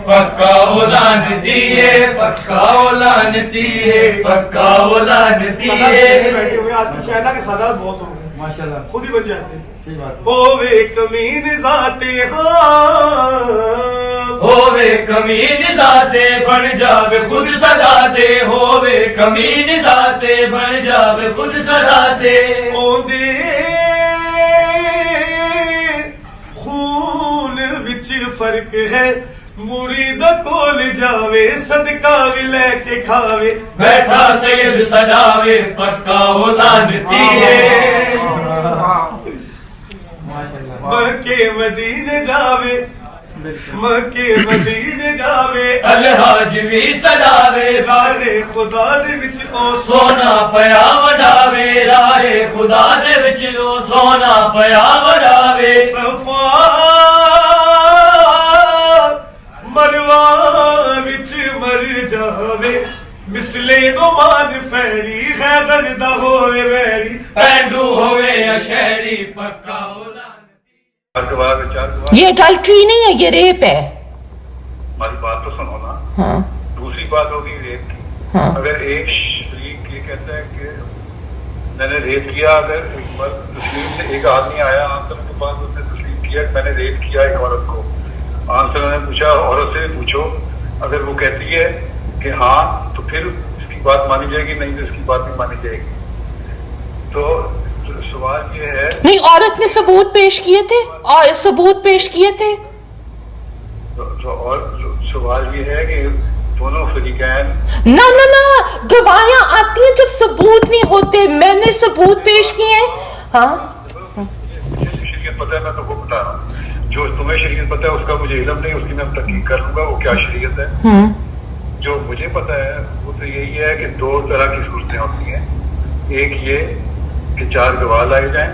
پکا لانتی ہے، پکا لانتی ہے، پکا لانتی ہے. بیٹھے ہوئے آج کل چائنا کے سادات بہت ہوں گے ماشاءاللہ خود ہی بن جاتے ہیں. صحیح بات ہووے کمین ذاتے ہاں، ہووے کمین ذاتے بن جاوے خود صداتے، ہووے کمین ذاتے بن جاوے خود صداتے. اوندے خون وچ فرق ہے، مرید کول جاوے صدقہ بھی لے کے کھاوے. بیٹھا سید سداوے پکا لانتی ہے. مکے مدینے جاوے، مکے مدینے جاوے، الحاج بھی سداوے بارے خدا دے وچ او سونا پیا وڈاوے، رائے خدا دے وچ او سونا پیا وڈاوے. صفا مروا وچ مر جاوے، مسلے گمان فیری حیدر دا ہوئے ویری. پینڈو ہوئے یا شہری پکا یہ اڈلٹری نہیں ہے، یہ ریپ ہے. ہماری بات تو سنو نا. ہاں دوسری بات ہوگی ریپ کی. ہاں اگر ایک شریک یہ کہتا ہے کہ میں نے ریپ کیا، اگر ایک بار تسلیم سے ایک آدمی آیا آنسر کے پاس، اس نے تسلیم کیا کہ میں نے ریپ کیا ایک عورت کو، آنسر نے پوچھا عورت سے پوچھو، اگر وہ کہتی ہے کہ ہاں تو پھر اس کی بات مانی جائے گی، نہیں تو اس کی بات نہیں مانی جائے گی. تو سوال یہ ہے نہیں، عورت نے ثبوت پیش کیے تھے، اور ثبوت پیش کیے تھے. اور سوال یہ ہے کہ دونوں فریقین نہ نہ نہ، گواہیاں آتی ہیں جب ثبوت نہیں ہوتے. میں نے ثبوت پیش کیے ہیں. ہاں شریعت پتہ ہے، میں تو وہ بتا رہا ہوں. جو تمہیں شریعت پتہ ہے اس کا مجھے علم نہیں، اس کی میں تحقیق کر لوں گا وہ کیا شریعت ہے. جو مجھے پتہ ہے وہ تو یہی ہے کہ دو طرح کی صورتیں ہوتی ہیں. ایک یہ کہ 4 گواہ لائے جائیں.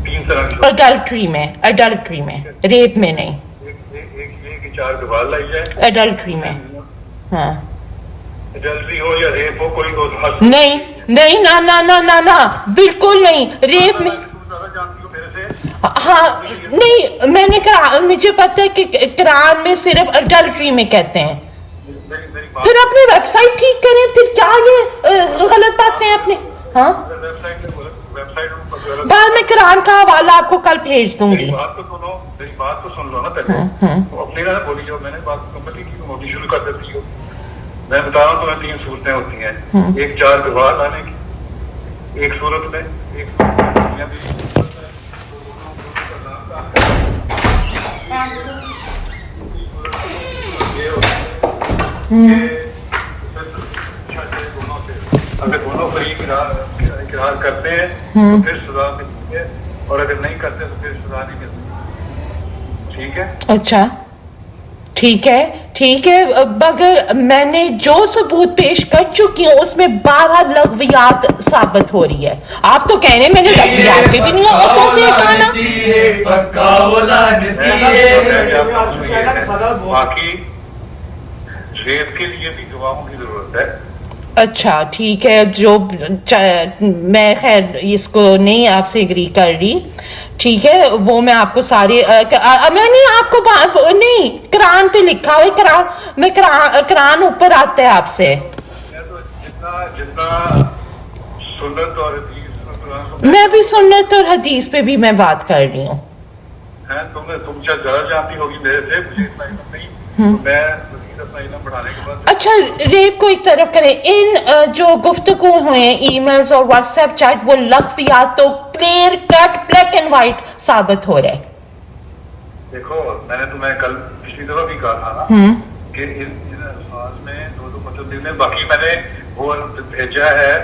3 طرح کی اڈلٹری میں، اڈلٹری میں، ریپ میں نہیں. ایک یہ کہ 4 گواہ لائی جائیں. اڈلٹری میں ہاں. ایڈلٹری ہو یا ریپ ہو، کوئی نہیں نہیں، نہ نہ نہ نہ نہ، بالکل نہیں. ریپ میں زیادہ جانتی ہو میرے سے. ہاں نہیں، میں نے کہا مجھے پتہ ہے کہ قرآن میں صرف اڈلٹری میں کہتے ہیں. پھر اپنی ویب سائٹ ٹھیک کریں، پھر کیا یہ غلط باتیں اپنے. ہاں بعد میں قرآن کا حوالہ آپ کو کل بھیج دوں گی. میری بات تو سن لو نا پہلے. اپنی نہ بولی جو میں نے بات کمپنی کی موٹی شروع کر دیتی ہو. میں بتا رہا ہوں تمہیں 3 صورتیں ہوتی ہیں. ایک 4 گواہ لانے کی ایک صورت میں، ایک اگر دونوں فریق اقرار کرتے ہیں تو پھر سزا ملتی ہے، اور اگر نہیں کرتے تو پھر سزا نہیں ملتی. ٹھیک ہے؟ اچھا ٹھیک ہے ٹھیک ہے، مگر میں نے جو ثبوت پیش کر چکی ہوں اس میں 12 لغویات ثابت ہو رہی ہے. آپ تو کہہ رہے ہیں میں نے لغویات پہ بھی نہیں عورتوں سے کہنا. پکا لانتی ہے. چائنا کے سادات بہت. باقی ریپ کے لیے بھی گواہوں کی ضرورت ہے. اچھا ٹھیک ہے، جو میں خیر اس کو نہیں آپ سے اگری کر رہی. ٹھیک ہے، وہ میں آپ کو ساری میں نہیں آپ کو نہیں، قرآن پہ لکھا ہوئے قرآن میں، قرآن اوپر آتا ہے آپ سے. جتنا سنت اور حدیث میں بھی سنت اور حدیث پہ بھی میں بات کر رہی ہوں. تم زیادہ جانتی ہوگی میرے سے، مجھے اتنا علم نہیں. میں اپنا علم بڑھانے کے بعد. اچھا ریپ کو ایک طرف کریں، ان جو گفتگو ہوئے ہیں ای میلز اور واٹس ایپ چیٹ، وہ لغویات تو clear cut black and white ثابت ہو رہے. دیکھو میں نے تمہیں کل پچھلی دفعہ بھی کہا تھا نا کہ ان الفاظ میں 2 مطلب دینے. باقی میں نے وہ بھیجا ہے،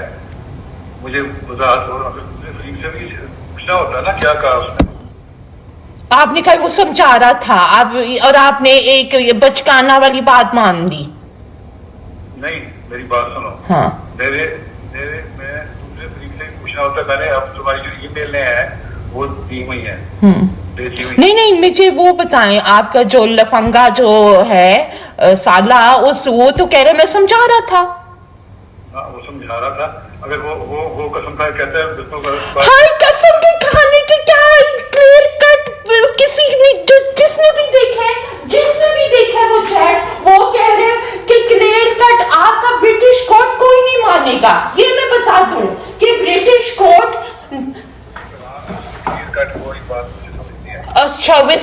مجھے وضاحت ہو رہا ہے. فریق سے بھی پوچھنا ہوتا ہے نا کیا کہا اس نے. آپ نے کہا وہ سمجھا رہا تھا آپ، اور آپ نے ایک بچکانا والی بات مان لی. نہیں میری بات سنو. ہاں میں دوسرے فریق سے پوچھنا ہوتا ہے. میں نے اب تمہاری جو ای میل ہیں وہ دی ہوئی ہیں. نہیں نہیں، مجھے وہ بتائیں، آپ کا جو لفنگا جو ہے سالہ، وہ تو کہہ رہے میں سمجھا رہا تھا. وہ سمجھا رہا تھا. اگر وہ قسم کا کہتا ہے ہائی قسم کے کھانے کے کیا کلیئر کٹ، کسی نے جس نے بھی دیکھا ہے وہ چیٹ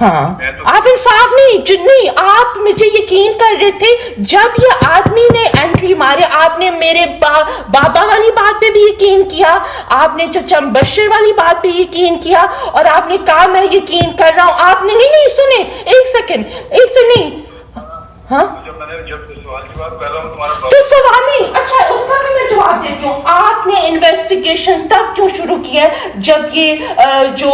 ہاں میں تو آپ انصاف نہیں آپ مجھے یقین کر رہے تھے جب یہ آدمی نے انٹری مارے. آپ نے میرے بابا والی بات پہ بھی یقین کیا, آپ نے چچا مبشر والی بات پہ یقین کیا, اور آپ نے کہا میں یقین کر رہا ہوں. آپ نے نہیں سنے, ایک سیکنڈ ہاں جب سوال جواب کر رہا ہوں تمہارا تو سوال نہیں, اچھا اس کا بھی میں جواب دیتی ہوں. آپ نے انویسٹیگیشن تب کیوں شروع کی ہے جب یہ جو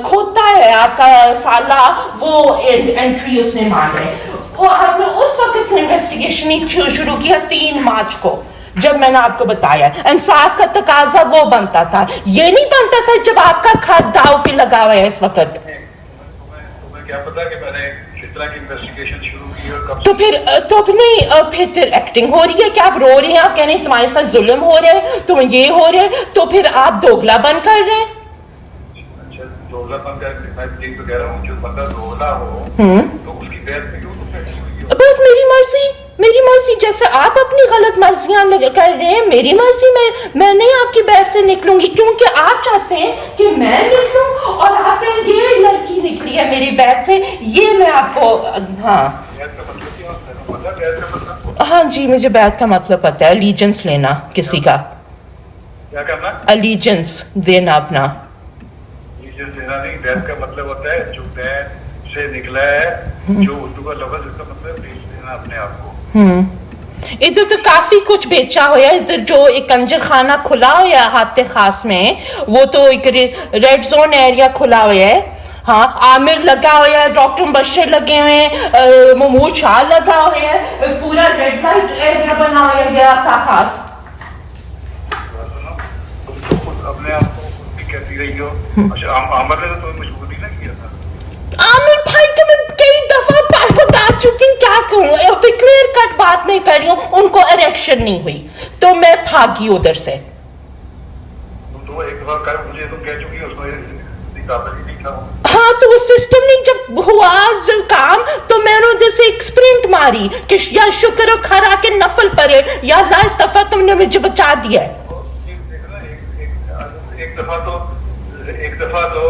کھوتا ہے آپ کا سالہ وہ انٹری اس نے مار ہے, وہ آپ نے اس وقت انویسٹیگیشن ہی شروع کیا 3 مارچ کو, جب میں نے آپ کو بتایا انصاف کا تقاضا وہ بنتا تھا, یہ نہیں بنتا تھا جب آپ کا گھر داؤ پہ لگا ہوا ہے اس وقت. تمہیں کیا پتا کہ میں نے کس طرح کی انویسٹیگیشن شروع کی اور کب تو پھر ایکٹنگ ہو رہی ہے کہ آپ رو رہے ہیں, آپ کہہ رہے ہیں تمہارے ساتھ ظلم ہو رہا ہے, تم یہ ہو رہے ہیں, تو پھر آپ دوگلا بن کر رہے ہیں. اچھا دوگلا بن کر میں یہ تو کہہ رہا ہوں جو بندہ دوگلا ہو تو اس کی بحث میں کیوں تم بیٹھی ہوئی ہو؟ بس میری مرضی جیسے آپ اپنی غلط مرضیاں کر رہے ہیں, میری مرضی میں نہیں آپ کی بحث سے نکلوں گی, کیونکہ آپ چاہتے ہیں کہ میں نکلوں اور آپ کہیں یہ لڑکی نکلی ہے میری بحث سے. یہ میں آپ کو ہاں جی مجھے بیعت کا مطلب پتا ہے, الیجنس لینا کسی کا, کیا کرنا؟ الیجنس دینا اپنا. الیجنس دینا نہیں, بیعت کا مطلب ہوتا ہے جو بیعت سے نکلا ہے, جو اردو کا لفظ اس کا مطلب بیچ دینا اپنے آپ کو. ادھر تو کافی کچھ بیچا ہوا ہے, ادھر جو ایک کنجر خانہ کھلا ہوا ہے ہاتھ خاص میں, وہ تو ایک ریڈ زون ایریا کھلا ہوا ہے. ہاں عامر لگا ہوا ہے, ڈاکٹر مبشر لگے ہوئے ہیں, محمود شاہ لگا ہوا ہے, پورا ریڈ لائٹ ایریا بنا ہوا ہے ہاتھ خاص. اپنے آپ کو خود بھی کہتی رہی ہو. اچھا عامر نے تو تمہیں مجبور نہیں نہ کیا تھا. عامر بھائی کو میں کئی دفعہ بتا چکی ہوں, کیا کروں, کلیئر کٹ بات میں کر رہی ہوں, ان کو اریکشن نہیں ہوئی تو میں بھاگی ادھر سے. تو ایک دفعہ کر مجھے تم کہہ چکی اس میں قابل ہی نہیں تھا. ہاں تو وہ سسٹم نہیں جب ہوا کام تو میں نے ادھر سے ایک اسپرنٹ ماری کہ یا شکر و کھرا کے نفل پڑے, یا اللہ اس دفعہ تم نے مجھے بچا دیا ہے. ایک دفعہ تو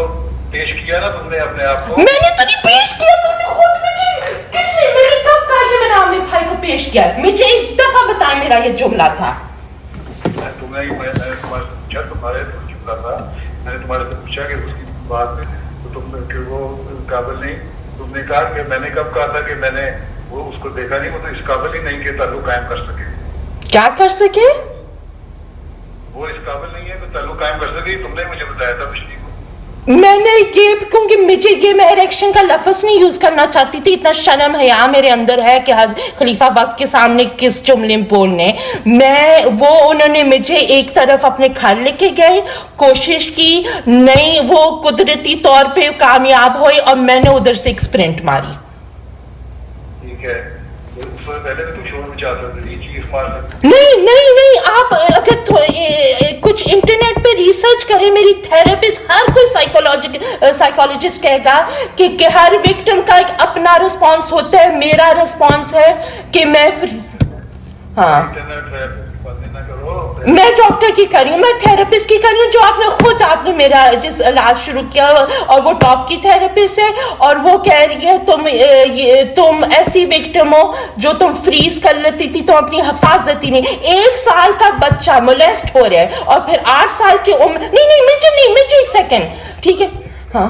پیش کیا نا تم نے اپنے آپ کو. میں نے تو نہیں پیش کیا, تم نے خود مجھے کس نے میرے کب کہا کہ میں نے عامر بھائی کو پیش کیا؟ مجھے ایک دفعہ بتائیں میرا یہ جملہ تھا. تم نے میں نے تمہارے سے پوچھا, تمہارے جملہ تھا, میں نے تمہارے سے پوچھا کہ اس کی بات میں تو تم کہ وہ قابل نہیں, تم نے کہا کہ میں نے کب کہا تھا کہ میں نے وہ اس کو دیکھا نہیں, وہ تو اس قابل ہی نہیں کہ تعلق قائم کر سکے. کیا کر سکے؟ وہ اس قابل نہیں ہے تو تعلق قائم کر سکے. تم نے مجھے بتایا تھا پچھلی کو. میں نے یہ کیونکہ مجھے یہ میں اریکشن کا لفظ نہیں یوز کرنا چاہتی تھی, اتنا شرم حیا میرے اندر ہے کہ خلیفہ وقت کے سامنے کس جملے بولنے. میں وہ انہوں نے مجھے ایک طرف اپنے گھر لے کے گئے, کوشش کی نہیں, وہ قدرتی طور پہ کامیاب ہوئے اور میں نے ادھر سے ایک اسپرنٹ ماری. ٹھیک ہے, اس سے پہلے بھی تم شور مچا سکتے تھی, چیخ مار سکتے. نہیں, آپ اگر کچھ انٹرنیٹ پہ ریسرچ کریں, میری تھراپسٹ ہر کوئی سائیکالوجسٹ کہے گا کہ ہر وکٹم کا ایک اپنا رسپانس ہوتا ہے. میرا رسپانس ہے کہ میں ہاں میں ڈاکٹر کی کر رہی ہوں, میں تھراپسٹ کی کر رہی ہوں, جو آپ نے میرا جس علاج شروع کیا اور وہ ٹاپ کی تھراپسٹ ہے, اور وہ کہہ رہی ہے تم ایسی وکٹم ہو جو تم فریز کر لیتی تھی, تو اپنی حفاظت ہی نہیں. 1 سال کا بچہ مولیسٹ ہو رہا ہے اور پھر 8 سال کی عمر. نہیں مجھے ایک سیکنڈ, ٹھیک ہے. ہاں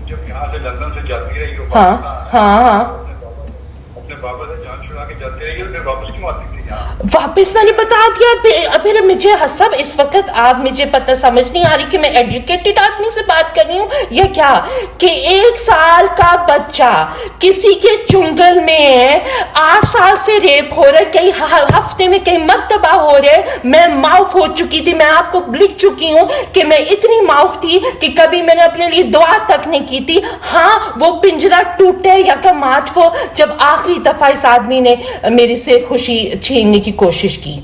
جب یہاں سے لندن سے جاتی رہی ہو, ہاں اپنے بابا سے جان چھڑا کے جاتی رہی ہو, پھر واپس کیوں آتی تھی؟ واپس میں نے بتا دیا. پھر مجھے حسب اس وقت آپ مجھے پتہ سمجھ نہیں آ رہی کہ میں ایڈوکیٹڈ آدمی سے بات کر رہی ہوں یا کیا, کہ 1 سال کا بچہ کسی کے چنگل میں 8 سال سے ریپ ہو رہا ہے, کئی ہفتے میں کئی مرتبہ ہو رہے. میں معاف ہو چکی تھی, میں آپ کو لکھ چکی ہوں کہ میں اتنی معاف تھی کہ کبھی میں نے اپنے لیے دعا تک نہیں کی تھی. ہاں وہ پنجرہ ٹوٹے یکم مارچ کو جب آخری دفعہ اس آدمی نے میری سے خوشی چھیننے کی کوشش کی.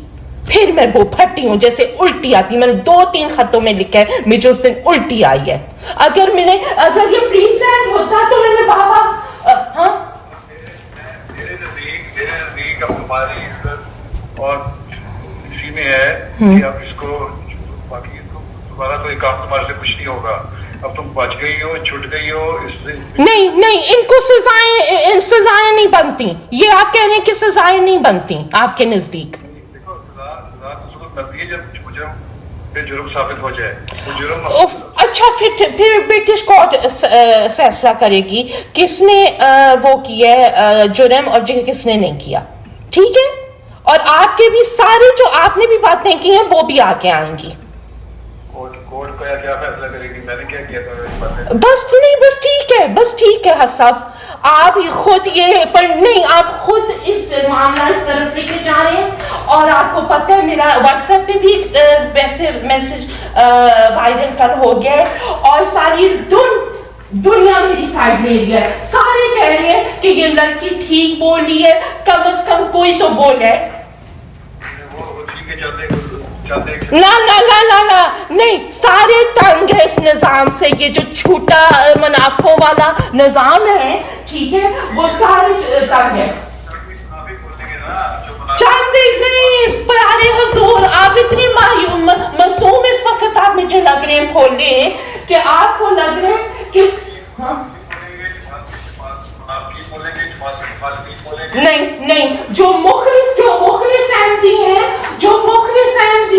پھر میں وہ پھٹی ہوں جیسے الٹی آتی. میں نے 2-3 خطوں میں لکھا ہے مجھے اس دن الٹی آئی ہے. اگر یہ پری پلان ہوتا تو میں نے بابا ہاں میرے نزدیک اب تمہاری عزت اور اسی میں ہے کہ اب اس کو باقی تمہارا کوئی کام تمہارے سے کچھ نہیں ہوگا. اب تم بچ گئی ہو, چھٹ گئی ہو, اس سے نہیں ان کو سزائیں نہیں بنتی, یہ آپ کہہ رہے ہیں کہ سزائیں نہیں بنتی آپ کے نزدیک. دیکھو سزا ضرور بنتی ہے جب مجرم پہ جرم ثابت ہو جائے. وہ جرم اچھا پھر برٹش کورٹ فیصلہ کرے گی کس نے وہ کیا ہے جرم اور کس نے نہیں کیا, ٹھیک ہے, اور آپ کے بھی سارے جو آپ نے بھی باتیں کی ہیں وہ بھی آ کے آئیں گی. کورٹ کا کیا فیصلہ کرے گی؟ میں نے کیا کیا تھا بس ٹھیک ہے حسب, آپ خود یہ پر نہیں, آپ خود اس معاملہ اس طرف لے کے جا رہے ہیں, اور آپ کو پتہ ہے میرا واٹس ایپ پہ بھی ویسے میسج وائرل کر ہو گیا ہے, اور ساری دنیا میری سائڈ لے رہی ہے, سارے کہہ رہے ہیں کہ یہ لڑکی ٹھیک بول رہی ہے, کم از کم کوئی تو بولے. وہ ٹھیک ہے, چلتے نا نہیں, سارے تنگ ہے اس نظام سے, یہ جو چھوٹا منافقوں والا نظام ہے, ٹھیک ہے, وہ سارے تنگ ہے. چاند نہیں پیارے حضور, آپ اتنی معصوم اس وقت آپ مجھے لگ رہے ہیں کھولنے کہ آپ کو لگ رہے ہیں کہ نہیں جو مخلص احمدی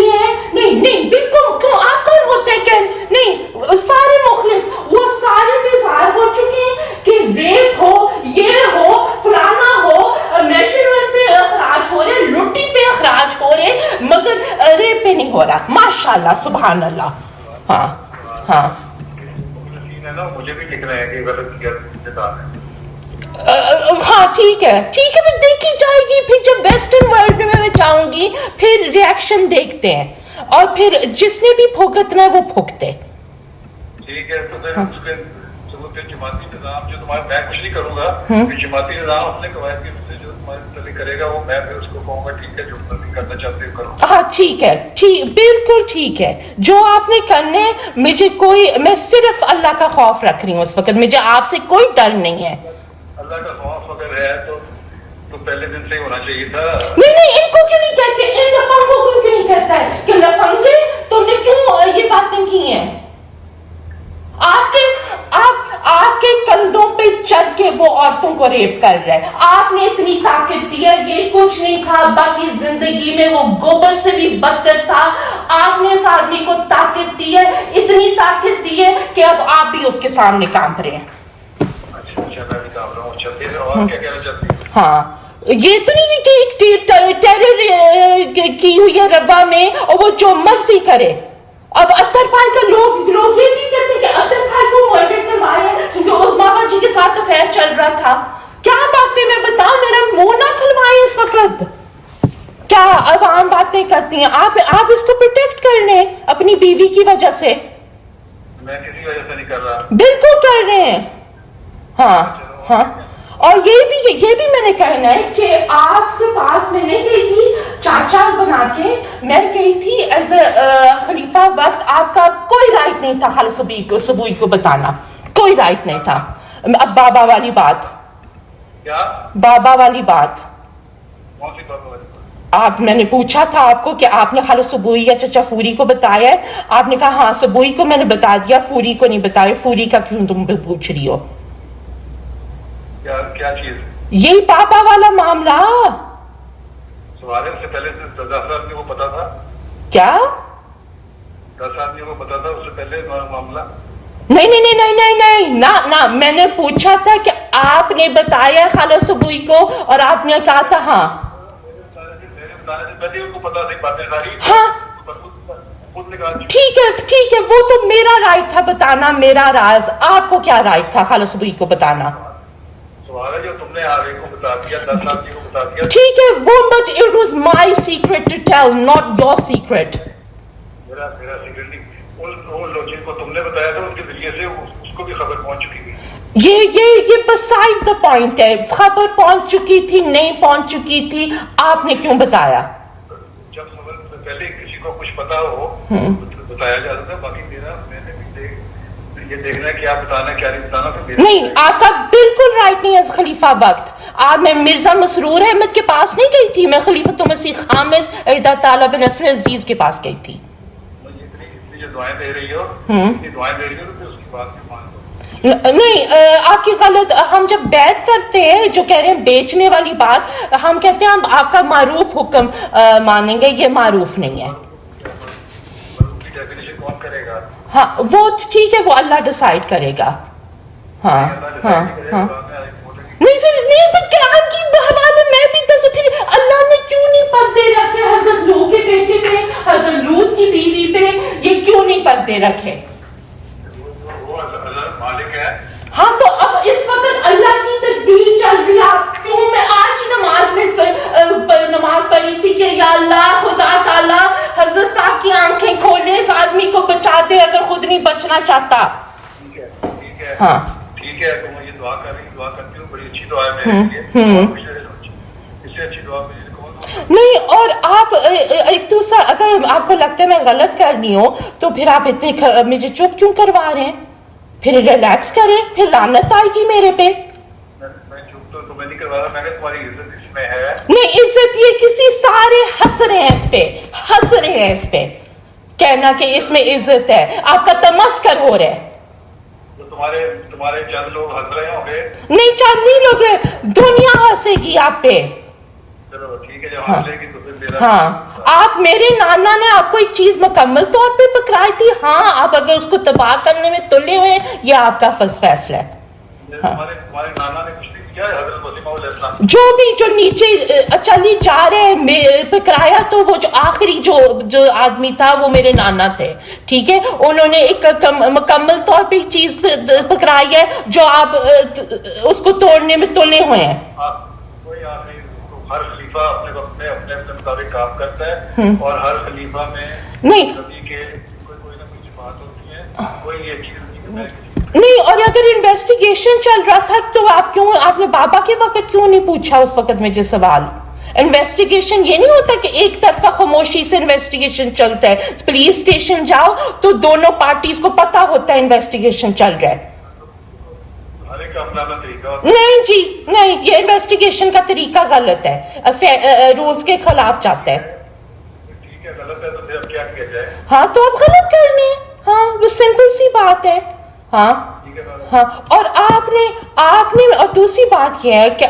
ہیں, نہیں بالکل, کیوں آپ کون ہوتے ہیں کہ نہیں, سارے مخلص وہ سارے بیزار ہو چکے ہیں کہ ریپ ہو, یہ ہو, فلانا ہو, میجرمنٹ پہ اخراج ہو رہے, لٹی پہ اخراج ہو رہے, مگر ریپ پہ نہیں ہو رہا. ماشاءاللہ, سبحان اللہ. ہاں مجھے بھی لکھ رہے ہیں کہ غلط کیا ہاں ٹھیک ہے پھر دیکھی جائے گی, پھر جب ویسٹرن ورلڈ میں جاؤں گی پھر ریئیکشن دیکھتے ہیں, اور پھر جس نے بھی بھگتنا ہے وہ بھگتے. ٹھیک ہے, تو پھر اس کے جماعتی نظام جو تمہارا, میں کچھ نہیں کروں گا, جماعتی نظام اپنے قواعد کے سے جو تمہارے متعلق کرے گا وہ میں پھر اس کو کہوں گا ٹھیک ہے, جو کرنا چاہتے ہو کرو. ہاں ٹھیک ہے, بالکل ٹھیک ہے, جو آپ نے کرنا ہے. میں صرف اللہ کا خوف رکھ رہی ہوں اس وقت, مجھے آپ سے کوئی ڈر نہیں ہے. اللہ کا خوف اگر ہے تو پہلے دن سے ہی ہونا چاہیے تھا. نہیں ان کو کیوں نہیں کہتے, ان لفنگوں کو کیوں نہیں کہتا ہے کہ لفنگے تم نے کیوں یہ باتیں کی ہیں؟ آپ کے کندھوں پہ چڑھ کے وہ عورتوں کو ریپ کر رہے ہیں. آپ نے اتنی طاقت دی ہے, یہ کچھ نہیں تھا, باقی زندگی میں وہ گوبر سے بھی بدتر تھا. آپ نے اس آدمی کو طاقت دی ہے, اتنی طاقت دی ہے کہ اب آپ بھی اس کے سامنے کانپ رہے ہیں. ہاں یہ تو نہیں کہ ایک ٹیرر کی ہوئی ہے ربا میں, اور وہ جو مرضی کرے. اب اطہر بھائی کا لوگ یہ نہیں کہتے کہ اطہر بھائی کو مرڈر کروایا کیونکہ عظما جی کے ساتھ افیئر چل رہا تھا. کیا باتیں میں بتاؤں, میرا منہ نہ کھلوائے اس وقت, کیا عوام باتیں کرتی ہیں. آپ اس کو پروٹیکٹ کر رہے ہیں اپنی بیوی کی وجہ سے. میں کسی وجہ سے نہیں کر رہا. بالکل کر رہے ہیں. ہاں اور یہ بھی میں نے کہنا ہے کہ آپ کے پاس میں نے گئی تھی چاچا بنا کے, میں گئی تھی ایز اے خلیفہ وقت. آپ کا کوئی رائٹ نہیں تھا خالد صبوئی کو بتانا, کوئی رائٹ نہیں تھا. اب بابا والی بات, کیا بابا والی بات, کون سی بابا والی بات؟ میں نے پوچھا تھا آپ کو کہ آپ نے خالد صبوئی یا چچا فوری کو بتایا ہے, آپ نے کہا ہاں صبوئی کو میں نے بتا دیا, فوری کو نہیں بتایا. فوری کا کیوں تم پوچھ رہی ہو؟ کیا چیز؟ یہی بابا والا معاملہ. سوال سے پہلے 10 آدمی کو پتا تھا. کیا 10 آدمی کو پتا تھا اس سے پہلے معاملہ؟ نہیں میں نے پوچھا تھا کہ آپ نے بتایا خالد صبوئی کو, اور آپ نے کہا تھا ہاں. میرے بتانے سے پہلے ان کو پتا تھی باتیں ساری. ہاں ٹھیک ہے, وہ تو میرا رائٹ تھا بتانا, میرا راز. آپ کو کیا رائٹ تھا خالد صبوئی کو بتانا؟ سوال ہے جو تم نے آگے کو بتا دیا, 10 آدمی کو بتا دیا. ٹھیک ہے وہ, but it was my secret to tell, not your secret. میرا سیکرٹ نہیں, ان لوگوں کو تم نے بتایا تھا ان کے ذریعے سے اس کو بھی خبر پہنچ چکی تھی. یہ بسائز دا پوائنٹ ہے. خبر پہنچ چکی تھی نہیں پہنچ چکی تھی, آپ نے کیوں بتایا؟ جب خبر پہلے کسی کو کچھ پتا ہو بتایا جاتا تھا. باقی میں نے بھی یہ دیکھنا ہے کیا بتانا ہے کیا نہیں بتانا. نہیں, آپ کا بالکل رائٹ نہیں ہے خلیفہ وقت. میں مرزا مسرور احمد کے پاس نہیں گئی تھی, میں خلیفۃ مسیح خامس عیدہ تعالیٰ بن نصر عزیز کے پاس گئی تھی. مجھے دعائیں دے رہی ہو، دعائیں دے رہی ہو تو پھر اس کی بات میں مان لو. نہیں آپ کی غلط. ہم جب بیعت کرتے ہیں جو کہہ رہے ہیں بیچنے والی بات، ہم کہتے ہیں ہم آپ کا معروف حکم مانیں گے. یہ معروف نہیں ہے. معروف کی ڈیفینیشن کون کرے گا؟ ہاں وہ ٹھیک ہے، وہ اللہ ڈیسائیڈ کرے گا. ہاں ہاں ہاں. نہیں پھر نہیں پھر قرآن کی حوالے میں بھی تو پھر اللہ نے کیوں نہیں پردے رکھے حضرت لوط کے بیٹے پہ، حضرت لوط کی بیوی پہ؟ یہ کیوں نہیں پردے رکھے؟ وہ اللہ مالک ہے. ہاں تو اب اس وقت اللہ کی تقدیر چل رہی ہے. آپ کیوں؟ میں آج ہی نماز پڑھی تھی کہ یا اللہ خدا تعالیٰ حضرت صاحب کی آنکھیں کھولے، اس آدمی کو بچا دے اگر خود نہیں بچنا چاہتا. ٹھیک ہے ہاں ٹھیک ہے. تو میں یہ دعا کرتی ہوں، بڑی اچھی دعا ہے میرے لیے. اس سے اچھی دعا مجھے کون؟ نہیں. اور آپ ایک دوسرا اگر آپ کو لگتا ہے میں غلط کر رہی ہوں تو پھر آپ اتنے مجھے چپ کیوں کروا رہے ہیں؟ پھر ریلیکس کریں، پھر لعنت آئے گی میرے پہ. میں چپ تو میں نہیں کروا رہا. میں نے تمہاری عزت اس میں ہے. نہیں عزت یہ کسی سارے ہنس رہے ہیں اس پہ، ہنس رہے ہیں اس پہ، کہنا کہ اس میں عزت ہے. آپ کا تمسخر ہو رہا ہے. تو تمہارے چند لوگ ہنس رہے ہوں گے. نہیں چاند نہیں لوگ رہے، دنیا ہنسے گی آپ پہ. چلو ٹھک ہے، جب ہنس لے گی تو پھر میرا. ہاں آپ میرے نانا نے آپ کو ایک چیز مکمل طور پہ پکڑائی تھی. ہاں آپ اگر اس کو تباہ کرنے میں تلے ہوئے ہیں یہ آپ کا فیصلہ ہے. تمہارے نانا نے کچھ نہیں کیا ہے. حضرت مسیح موعود علیہ السلام جو بھی جو نیچے چلی جا رہے ہیں پکڑایا تو وہ جو آخری جو آدمی تھا وہ میرے نانا تھے. ٹھیک ہے انہوں نے ایک مکمل طور پہ چیز پکڑائی ہے جو آپ اس کو توڑنے میں تلے ہوئے ہیں. کوئی آدمی ہر خلیفہ اپنے وقت میں اپنے مطابق کام کرتا ہے اور ہر خلیفہ میں نہیں نبی کے کوئی نہ کوئی بات ہوتی ہے. کوئی یہ چیز نہیں. اور اگر انویسٹیگیشن چل رہا تھا تو آپ نے بابا کے وقت کیوں نہیں پوچھا اس وقت میں جو سوال؟ انویسٹیگیشن یہ نہیں ہوتا کہ ایک طرفہ خاموشی سے انویسٹیگیشن چلتا ہے. پولیس اسٹیشن جاؤ تو دونوں پارٹیز کو پتا ہوتا ہے انویسٹیگیشن چل رہا ہے. نہیں جی نہیں، یہ انویسٹیگیشن کا طریقہ غلط ہے، رولز کے خلاف جاتا ہے. ٹھیک ہے غلط ہے تو پھر اب کیا کیا جائے؟ ہاں تو آپ غلط کر رہے ہیں. ہاں وہ سمپل سی بات ہے. ہاں ہاں. اور آپ نے اور دوسری بات یہ ہے کہ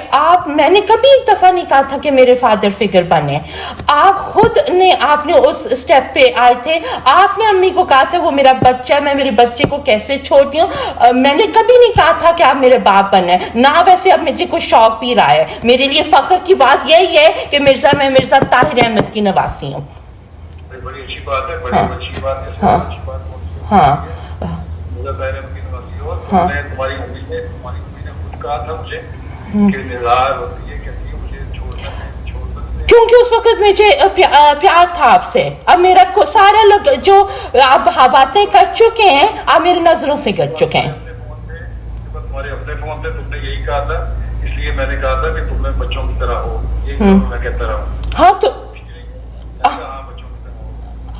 میں نے کبھی ایک دفعہ نہیں کہا تھا کہ میرے فادر فگر بنے. آپ خود نے آپ نے اس اسٹیپ پہ آئے تھے. آپ نے امی کو کہا تھا وہ میرا بچہ ہے، میں میرے بچے کو کیسے چھوڑتی ہوں. میں نے کبھی نہیں کہا تھا کہ آپ میرے باپ بنے نہ. ویسے اب مجھے کوئی شوق بھی رہا ہے. میرے لیے فخر کی بات یہی ہے کہ میں مرزا طاہر احمد کی نواسی ہوں. بڑی اچھی بات ہے. بڑی اچھی بات ہے. ہاں ہاں تمہاری امی نے خود کہا تھا مجھے کہ نظار ہوتی ہے کہتی ہے مجھے چھوڑ سکتے کیونکہ اس وقت مجھے پیار تھا آپ سے. اب میرا سارا لوگ جو آپ باتیں کر چکے ہیں آپ میری نظروں سے گر چکے ہیں. تمہارے اپنے فون پہ تم نے یہی کہا تھا، اس لیے میں نے کہا تھا کہ تم بچوں کی طرح ہو. یہی میں کہتا رہا ہوں. ہاں تو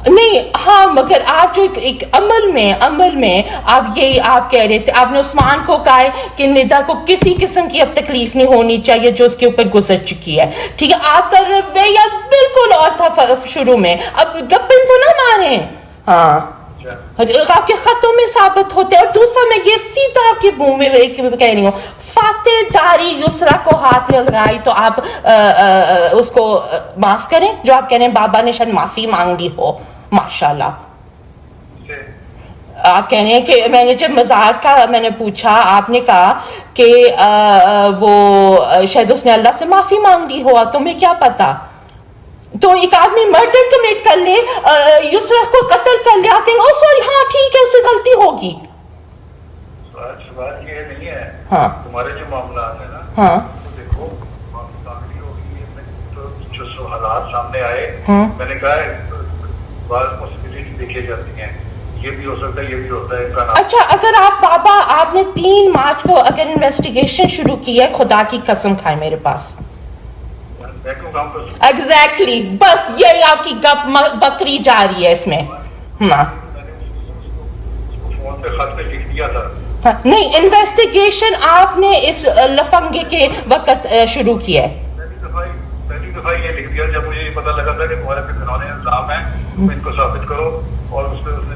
نہیں. ہاں مگر آپ جو ایک عمل میں آپ کہہ رہے تھے، آپ نے عثمان کو کہا ہے کہ ندا کو کسی قسم کی اب تکلیف نہیں ہونی چاہیے جو اس کے اوپر گزر چکی ہے. ٹھیک ہے آپ کا رویہ بالکل اور تھا شروع میں. اب گپے تو نہ مارے. ہاں آپ کے خطوں میں ثابت ہوتے. اور دوسرا میں یہ سیدھا آپ کے منہ میں کہہ رہی ہوں، فاتح داری یسرا کو ہاتھ میں لگائی تو آپ اس کو معاف کریں. جو آپ کہہ رہے ہیں بابا نے شاید معافی مانگ لی ہو. ماشاءاللہ آپ کہہ رہے ہیں کہ میں نے جب مزار کا میں نے پوچھا آپ نے کہا کہ وہ شاید اس نے اللہ سے معافی مانگ لی ہوا. تمہیں کیا پتا؟ تو ایک آدمی مرڈر کمٹ کر لے، یسرا کو قتل کر لے، آپ کہیں گے او سوری ہاں ٹھیک ہے اس سے غلطی ہوگی. بات یہ نہیں ہے. ہاں تمہارے جو معاملات ہیں نا، ہاں دیکھو جو حالات سامنے آئے میں نے کہا بعض پاسبلٹی دیکھی جاتی ہیں. یہ بھی ہو سکتا ہے، یہ بھی ہوتا ہے. اچھا اگر آپ نے 3 مارچ کو اگر انویسٹیگیشن شروع کی ہے، خدا کی قسم کھائے میرے پاس. ایگزیکٹلی بس یہی آپ کی گپ بکری جا رہی ہے اس میں. فون پہ خط پہ لکھ دیا تھا. نہیں انویسٹیگیشن آپ نے اس لفنگے کے وقت شروع کی ہے. پہلی دفعہ یہ لکھ دیا جب مجھے یہ پتا لگا تھا کہ تمہارے پہ گناہ الزام ہے، تم ان کو ثابت کرو. اور اس پہ اس نے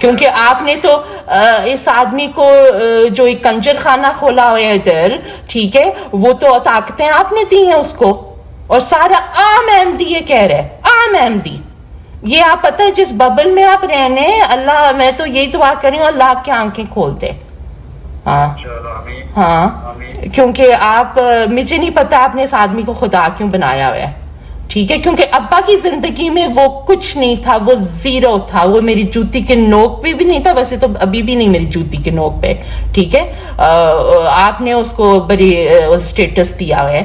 کیونکہ آپ نے تو اس آدمی کو جو ایک کنجر خانہ کھولا ہوا ہے ادھر، ٹھیک ہے، وہ تو طاقتیں آپ نے دی ہیں اس کو، اور سارا عام احمدی یہ کہہ رہا ہے، عام احمدی یہ آپ پتہ ہے جس ببل میں آپ رہنے، اللہ میں تو یہی دعا کر رہی ہوں اللہ آپ کی آنکھیں کھول دے. ہاں ہاں، کیونکہ آپ مجھے نہیں پتا آپ نے اس آدمی کو خدا کیوں بنایا ہوا ہے، ٹھیک ہے، کیونکہ ابا کی زندگی میں وہ کچھ نہیں تھا، وہ زیرو تھا، وہ میری جوتی کے نوک پہ بھی نہیں تھا، ویسے تو ابھی بھی نہیں میری جوتی کے نوک پہ، ٹھیک ہے. آپ نے اس کو بڑی اسٹیٹس دیا ہوا ہے،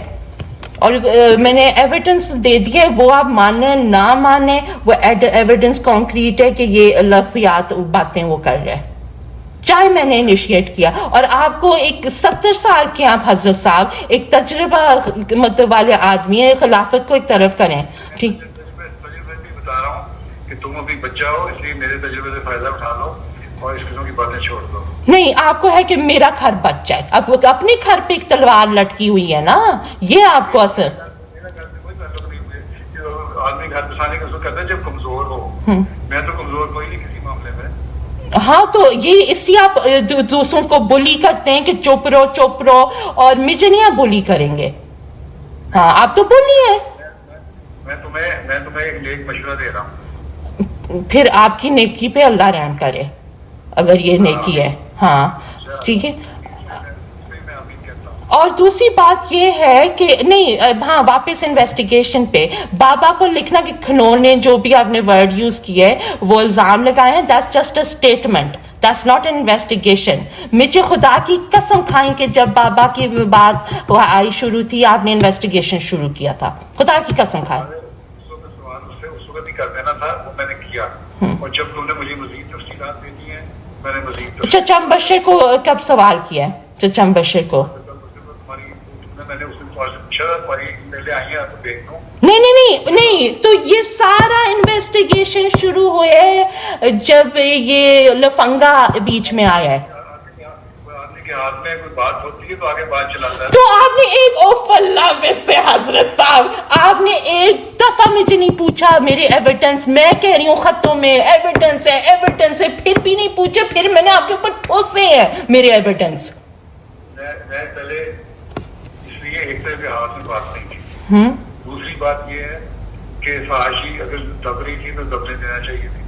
اور میں نے ایویڈنس دے دیا ہے، وہ آپ مانیں نہ مانیں، وہ ایویڈنس کانکریٹ ہے کہ یہ لفظیات باتیں وہ کر رہے ہیں، چاہے میں نے انیشیٹ کیا. اور آپ کو ایک 70 سال کے آپ حضرت صاحب ایک تجربہ مطلب والے آدمی ہیں، خلافت کو ایک طرف کریں، ٹھیک. تجربے بھی بتا رہا ہوں کہ تم ابھی بچہ ہو، اس لیے میرے تجربے سے فائدہ اٹھا لو اور اس قسم کی باتیں چھوڑ دو. نہیں، آپ کو ہے کہ میرا گھر بچ جائے، اب اپنے گھر پہ ایک تلوار لٹکی ہوئی ہے نا، یہ آپ کو اثر. میرا گھر سے کوئی تعلق نہیں ہوئے، آدمی گھر بسانے کا کرتا ہے جب کمزور ہو. میں تو کمزور کوئی نہیں کسی معاملے میں. ہاں تو یہ اس لیے آپ دوسروں کو بلی کرتے ہیں کہ چپ رہو، اور مجھے نہیں آپ بلی کریں گے. ہاں آپ تو بلی ہیں. میں تمہیں ایک نیک مشورہ دے رہا ہوں. پھر آپ کی نیکی پہ اللہ رحم کرے اگر یہ نیکی ہے. ہاں ٹھیک ہے. اور دوسری بات یہ ہے کہ نہیں، ہاں واپس انویسٹیگیشن پہ بابا کو لکھنا کہ کھنون نے جو بھی آپ نے ورڈ یوز کیا ہے وہ الزام لگائے ہیں، that's just a statement, that's not an investigation. مجھے خدا کی قسم کھائیں کہ جب بابا کی بات آئی شروع تھی آپ نے انویسٹیگیشن شروع کیا تھا، خدا کی قسم کھائیں. اس وقت ہی کر دینا تھا، وہ میں نے کیا، اور جب تم نے مجھے مزید تفصیلات دینی ہے میں نے مزید. چچا مبشر کو کب سوال کیا ہے؟ چچا مبشر کو نہیں، تو یہ سارا انویسٹیگیشن شروع ہوئے جب یہ لفنگا بیچ میں آیا ہے. ہاتھ میں کوئی بات ہوتی ہے تو آگے بات چلاتا ہے. تو آپ نے ایک اوف اللہ ویسے حضرت صاحب آپ نے ایک دفعہ مجھے نہیں پوچھا میری ایویڈنس، میں کہہ رہی ہوں خطوں میں ایویڈنس ہے، پھر بھی نہیں پوچھے، پھر میں نے آپ کے اوپر ٹھوسے ہیں میرے ایویڈنس. میں پہلے اس لیے ایک طرح کے ہاتھ میں بات نہیں تھی. دوسری بات یہ ہے کہ فحاشی اگر دب رہی تھی تو دبنے دینا چاہیے تھی.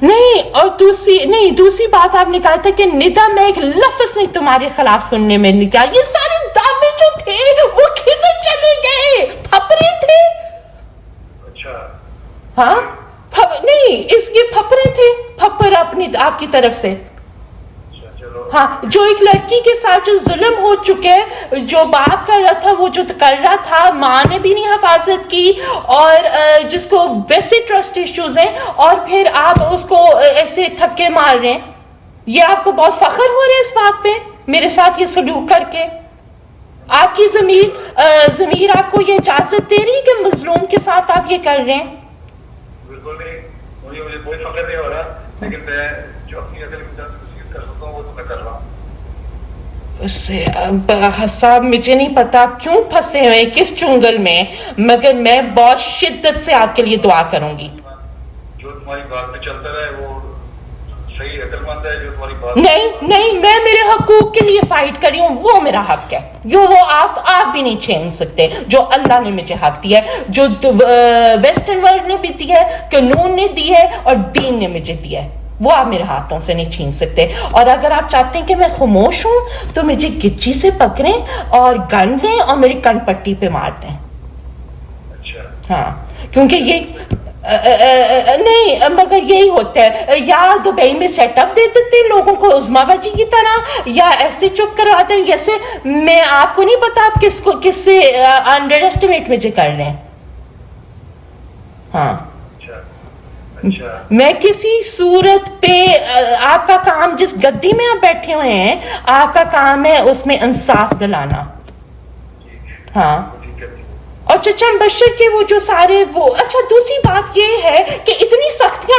نہیں، اور دوسری بات آپ نے کہا تھا کہ ندا میں ایک لفظ نہیں تمہارے خلاف سننے میں نہیں کیا. یہ سارے دعوے جو تھے وہ کدھر چلے گئے؟ پھپڑے تھے. اچھا ہاں نہیں، اس کے پھپڑے تھے، پھپڑ اپنی آپ کی طرف سے. ہاں جو ایک لڑکی کے ساتھ جو ظلم ہو چکے، جو باپ کر رہا تھا وہ جو کر رہا تھا، ماں نے بھی نہیں حفاظت کی، اور جس کو ویسے ٹرسٹ ایشوز ہیں، اور پھر آپ اس کو ایسے تھکے مار رہے ہیں. یہ آپ کو بہت فخر ہو رہا ہے اس بات پہ میرے ساتھ یہ سلوک کر کے؟ آپ کی ضمیر آپ کو یہ اجازت دے رہی کہ مظلوم کے ساتھ آپ یہ کر رہے ہیں؟ بالکل نہیں، مجھے کوئی فخر نہیں ہو رہا، لیکن میں جو اپنی عقل کی جانچ کر سکتا ہوں وہ تو میں کر رہا ہوں. صاحب مجھے نہیں پتا آپ کیوں پھنسے ہوئے کس چنگل میں، مگر میں بہت شدت سے آپ کے لیے دعا کروں گی. جو تمہاری بات میں چلتا رہے وہ صحیح عقل مند ہے. جو تمہاری بات نہیں، میں میرے حقوق کے لیے فائٹ کر رہی ہوں، وہ میرا حق ہے، جو وہ آپ بھی نہیں چھین سکتے، جو اللہ نے مجھے حق دیا ہے، جو ویسٹرن ورلڈ نے بھی دیا ہے، قانون نے دی ہے، اور دین نے مجھے دیا ہے، وہ آپ میرے ہاتھوں سے نہیں چھین سکتے. اور اگر آپ چاہتے ہیں کہ میں خاموش ہوں تو مجھے گچی سے پکڑیں اور گن لیں اور میری کن پٹی پہ مار دیں. ہاں کیونکہ یہ نہیں، مگر یہی ہوتا ہے، یا دبئی میں سیٹ اپ دے دیتے لوگوں کو عظما باجی کی طرح، یا ایسے چپ کرواتے ہیں جیسے میں آپ کو نہیں پتا آپ کس سے انڈر ایسٹیمیٹ مجھے کر رہے ہیں. ہاں میں کسی صورت پہ آپ کا کام جس گدی میں آپ بیٹھے ہوئے ہیں آپ کا کام ہے اس میں انصاف دلانا. ہاں اور چچا مبشر کے وہ جو سارے وہ. اچھا دوسری بات یہ ہے کہ اتنی سختیاں